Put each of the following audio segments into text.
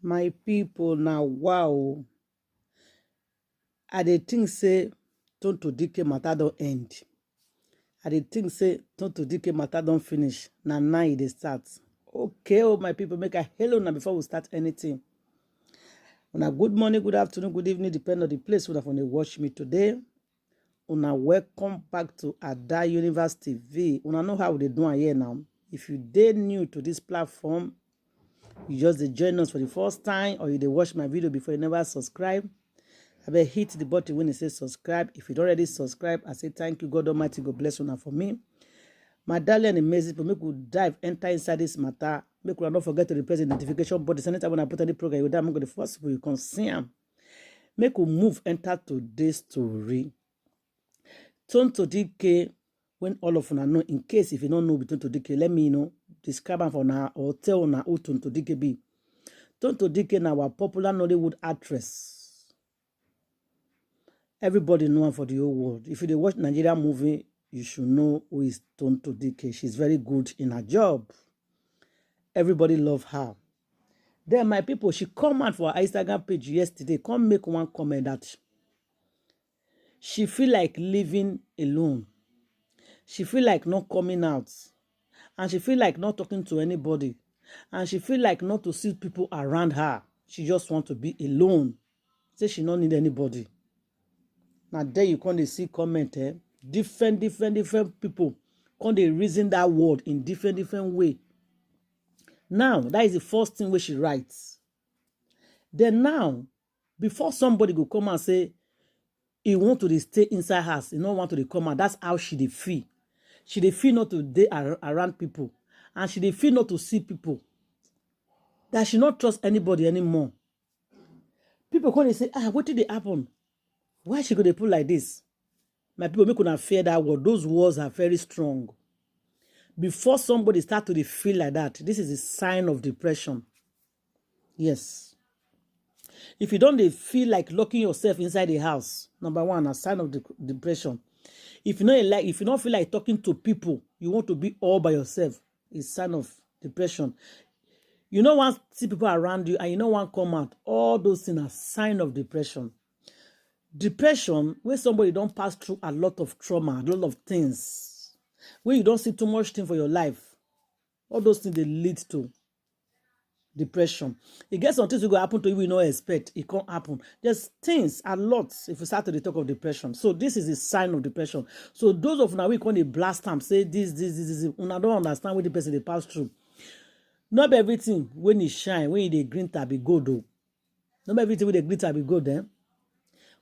My people now, wow. I dey think say Tonto Dikeh matter don end. I dey think say Tonto Dikeh matter don finish. Now e dey start. Okay, oh my people, make a hello now before we start anything. Una good morning, good afternoon, good evening, depending on the place where you watch me today. Una welcome back to Ada Universe TV. Una know how they do here now. If you dey new to this platform, you just dey join us for the first time, or you dey watch my video before you never subscribe, I better hit the button when it says subscribe. If you don't already subscribe, I say thank you. God Almighty, God bless you now for me. My darling and amazing people, make we dive, enter inside this matter. Make we not forget to press the notification button. Anytime when I put any program, you will I'm going to first people you can see them. Make we move, enter today's story. Tonto Dikeh, when all of you know, in case if you don't know Tonto Dikeh, let me know. Describe them for now or tell now who Tonto Dikeh be. Tonto Dikeh now our popular Nollywood actress. Everybody know her for the whole world. If you watch Nigerian movie, you should know who is Tonto Dikeh. She's very good in her job. Everybody love her. Then my people, she come out for her Instagram page yesterday. Come make one comment that she feel like living alone. She feel like not coming out. And she feel like not talking to anybody. And she feel like not to see people around her. She just want to be alone. Say she don't need anybody. Now there you can see comment, different people can they reason that word in different way. Now that is the first thing where she writes. Then now, before somebody go come and say he want to stay inside house, he don't want to come out. That's how she dey feel. She dey feel not to dey around people, and she dey feel not to see people. That she not trust anybody anymore. People come and say, what did they happen? Why she go dey put like this? My people, make una fear that word. Those words are very strong. Before somebody start to feel like that, this is a sign of depression. Yes. If you don't feel like locking yourself inside the house, number one, a sign of depression. If you don't feel like talking to people, you want to be all by yourself, it's a sign of depression. You don't want to see people around you, and you don't want to come out. All those things are sign of depression. Depression, where somebody don't pass through a lot of trauma, a lot of things, where you don't see too much thing for your life, all those things they lead to depression. It gets some things will go happen to you we don't expect. It can't happen. There's things a lot if you start to talk of depression. So this is a sign of depression. So those of now we call it blast time, say this. Una don't understand what the person they pass through. Not everything when it shine, when they green tab be good though. Not everything when they green tab be good then.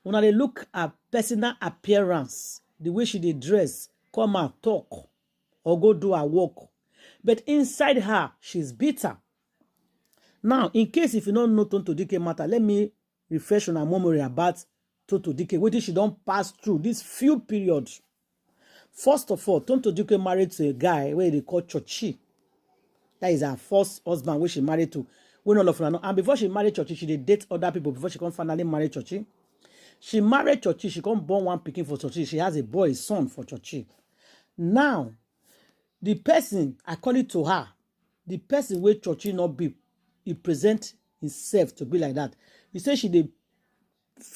When they look at personal appearance, the way she dey dress, come out, talk, or go do her work. But inside her, she's bitter. Now, in case if you don't know Tonto Dikeh matter, let me refresh on her memory about Tonto Dikeh. What did she don't pass through this few periods? First of all, Tonto Dikeh married to a guy where they call Chochi. That is her first husband where she married to. When all of them know. And before she married Chochi, she did date other people before she can finally marry Chochi. She married Chochi. She can't born one pikin for Chochi. She has a boy, a son for Chochi. Now, the person, according to her, the person where Chochi not be, he present himself to be like that. He said she did.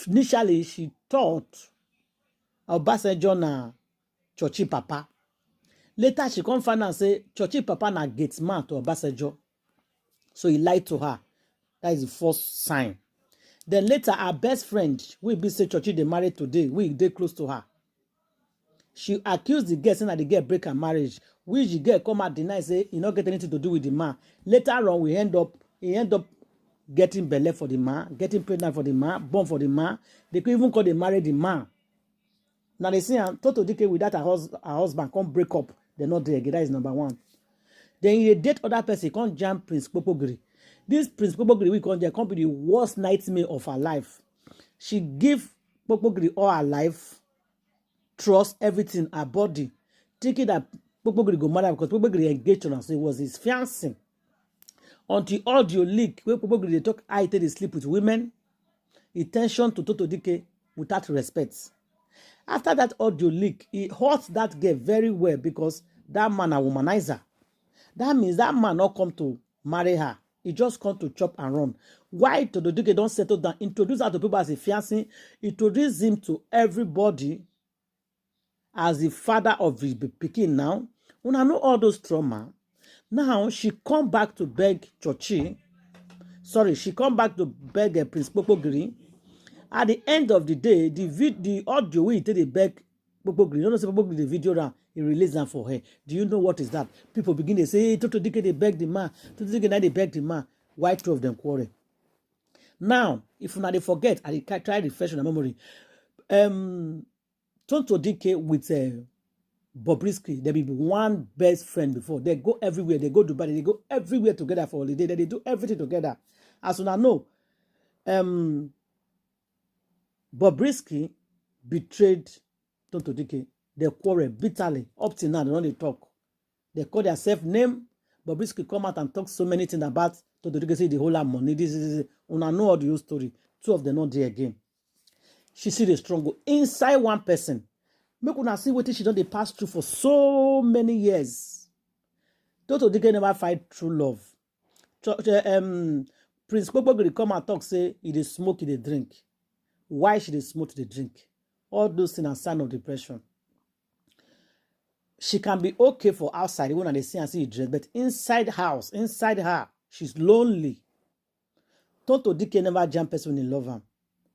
Initially, she thought Obasanjo na Chochi papa. Later, she come find and say Chochi papa na gate man to Obasanjo. So he lied to her. That is the first sign. Then later, her best friend, we be say Chochi they married today, we they close to her. She accused the girl saying that the girl break her marriage. Which the girl come out deny say he not get anything to do with the man. Later on, he end up getting belly for the man, getting pregnant for the man, born for the man. They could even call they marry the man. Now they say Tonto Dikeh with that her husband can't break up. They're not there again. That is number one. Then he date other person, can't jump Prince Popogri. This Prince Popogri we can't be the worst nightmare of her life. She give Popogri all her life, trust everything, her body, thinking that Popogri go marry because Popogri engaged on her, so it was his fiancé. Until audio leak, where Popogri they talk, they sleep with women, intention to Tonto Dikeh without respect. After that audio leak, he hurt that girl very well because that man a womanizer. That means that man not come to marry her. He just come to chop and run. Why Tonto Dikeh don't settle down, introduce her to people as a fiancé, introduce him to everybody as the father of the pikin now. When I know all those trauma, now she come back to beg Chochi. Sorry, she come back to beg Prince Popogiri. At the end of the day, the audio wey take dey beg Popogiri, you don't know say Popogiri the video round, he release them for her. Do you know what is that? People begin to say, hey, Tonto Dikeh they beg the man. Tonto Dikeh now they beg the man. Why two of them quarrel? Now, if una dey forget, I try to refresh on the memory. Tonto Dikeh with Bobrisky, they be one best friend before. They go everywhere. They go to Dubai. They go everywhere together for holiday. They do everything together. As una know, Bobrisky betrayed Tonto Dikeh. They quarrel bitterly. Up till now, they don't talk. They call themselves name. Bobrisky come out and talk so many things about Tonto Dikeh. Say the whole lot money. This. Una know all the whole story. Two of them not there again. She see the struggle inside one person. Make una see what she done. They pass through for so many years. Tonto Dikeh never fight true love. Prince Popogiri come and talk, say he dey smoke, he dey drink. Why should they smoke, they drink? All those things are sign of depression. She can be okay for outside, when they see and see dress, but inside house, inside her, she's lonely. Tonto Dikeh never jump person in love her.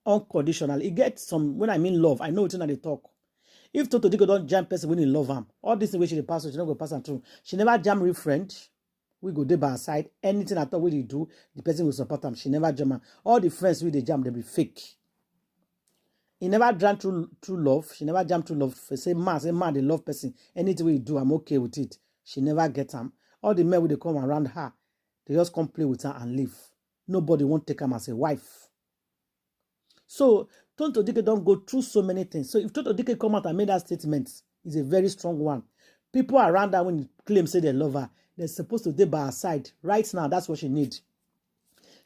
Unconditional. He gets some, when I mean love, I know it's not they talk. If Tonto Dikeh don't jam person when he love him, all this way she pass, she not go pass her through. She never jam real friend. We go there by her side. Anything at all we do, the person will support them. She never jam her. All the friends with the jam, they be fake. He never jam true love. She never jam true love. Say man, they love person. Anything we do, I'm okay with it. She never get them. All the men when they come around her, they just come play with her and leave. Nobody won't take her as a wife. So Tonto Dikeh don't go through so many things. So if Tonto Dikeh come out and made that statement, it's a very strong one. People around her, when you claim say they love her, they're supposed to be by her side. Right now, that's what she needs.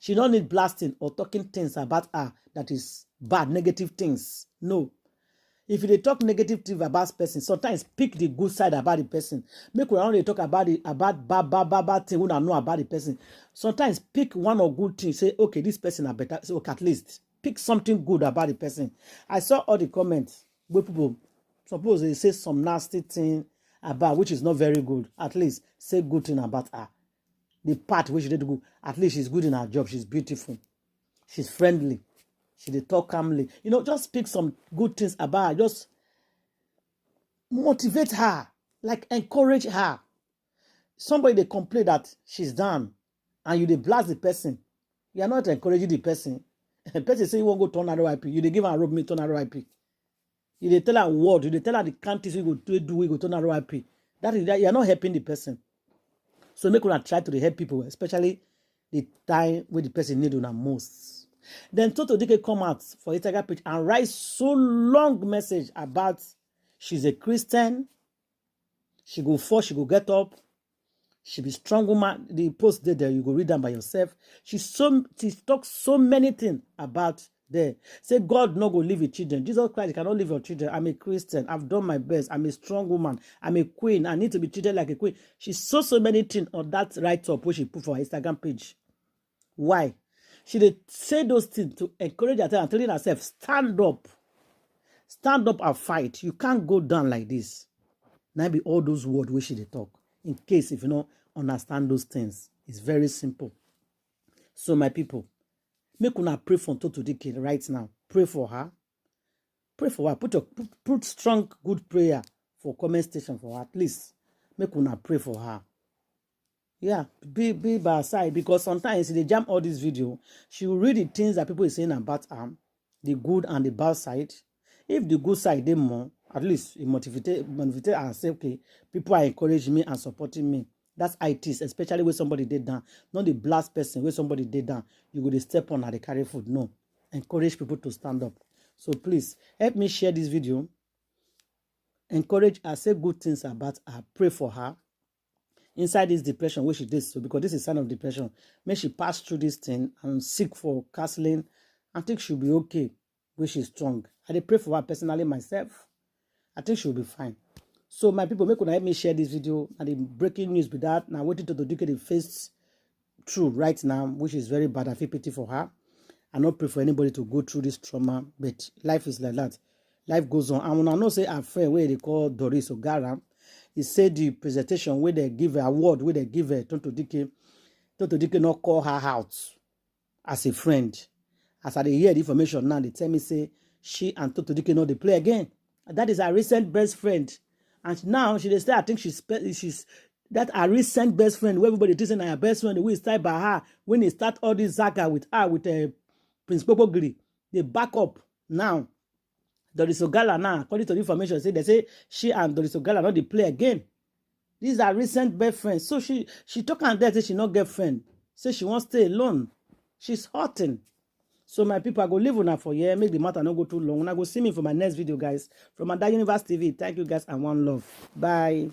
She don't need blasting or talking things about her that is bad, negative things. No. If they talk negative things about person, sometimes pick the good side about the person. Make we only talk about bad thing we don't know about the person. Sometimes pick one or good thing. Say, okay, this person are better. So at least pick something good about the person. I saw all the comments where people suppose they say some nasty thing about which is not very good. At least say good thing about her. The part which she did good. At least she's good in her job. She's beautiful. She's friendly. She did talk calmly. You know, just pick some good things about her. Just motivate her. Like encourage her. Somebody they complain that she's done and you they blast the person. You are not encouraging the person. The person say you won't go turn her RIP. You they give her a rope, me turn her RIP. You they tell her word. You they tell her the counties we go do, we go turn her RIP. That is that you are not helping the person. So make una try to help people, especially the time where the person need una most. Then Tonto Dikeh come out for Instagram page and write so long message about she's a Christian. She go forth, she go get up. She be strong woman. The post there, you go read them by yourself. She talks so many things about there. Say God no go leave your children. Jesus Christ cannot leave your children. I'm a Christian. I've done my best. I'm a strong woman. I'm a queen. I need to be treated like a queen. She saw so many things on that write-up which she put for her Instagram page. Why? She did say those things to encourage her and telling herself, stand up. Stand up and fight. You can't go down like this. Now be all those words which she did talk. In case if you don't understand those things. It's very simple. So my people, make una pray for Tonto Dikeh right now. Pray for her. Pray for her. Put strong, good prayer for comment station for her. At least make una pray for her. Yeah, be by her side, because sometimes they jam all this video. She will read the things that people are saying about her, the good and the bad side. If the good side they more, at least it motivate and say, okay, people are encouraging me and supporting me. That's it is, especially when somebody did down. Not the blast person when somebody did down. You go to step on and they carry food. No. Encourage people to stand up. So please help me share this video. Encourage her, say good things about her. Pray for her. Inside this depression, where she did so, because this is a sign of depression. May she pass through this thing and seek for counseling. I think she'll be okay when she's strong. I pray for her personally myself. I think she'll be fine. So my people, make una help me share this video and the breaking news with that. Now waiting to Tonto Dikeh the first through right now, which is very bad. I feel pity for her. I not pray for anybody to go through this trauma, but life is like that. Life goes on. And when I know say our friend where they call Doris Ogala, he said the presentation where they give an award, where they give a Tonto Dikeh not call her out as a friend. As I hear the information now, they tell me say she and Tonto Dikeh not they play again. And that is her recent best friend. And now she say I think she's that her recent best friend, where everybody thinks her best friend, we start by her when they start all this saga with her with Prince Popogri. They back up now. Doris Ogala now, according to the information, they say she and Doris Ogala not they play again. These are recent best friends. So she talk and that say she not get friend. Say she wants to stay alone. She's hurting. So my people, I go live on her for a year. Make the matter not go too long. When I go see me for my next video, guys. From Ada Universe TV. Thank you guys and one love. Bye.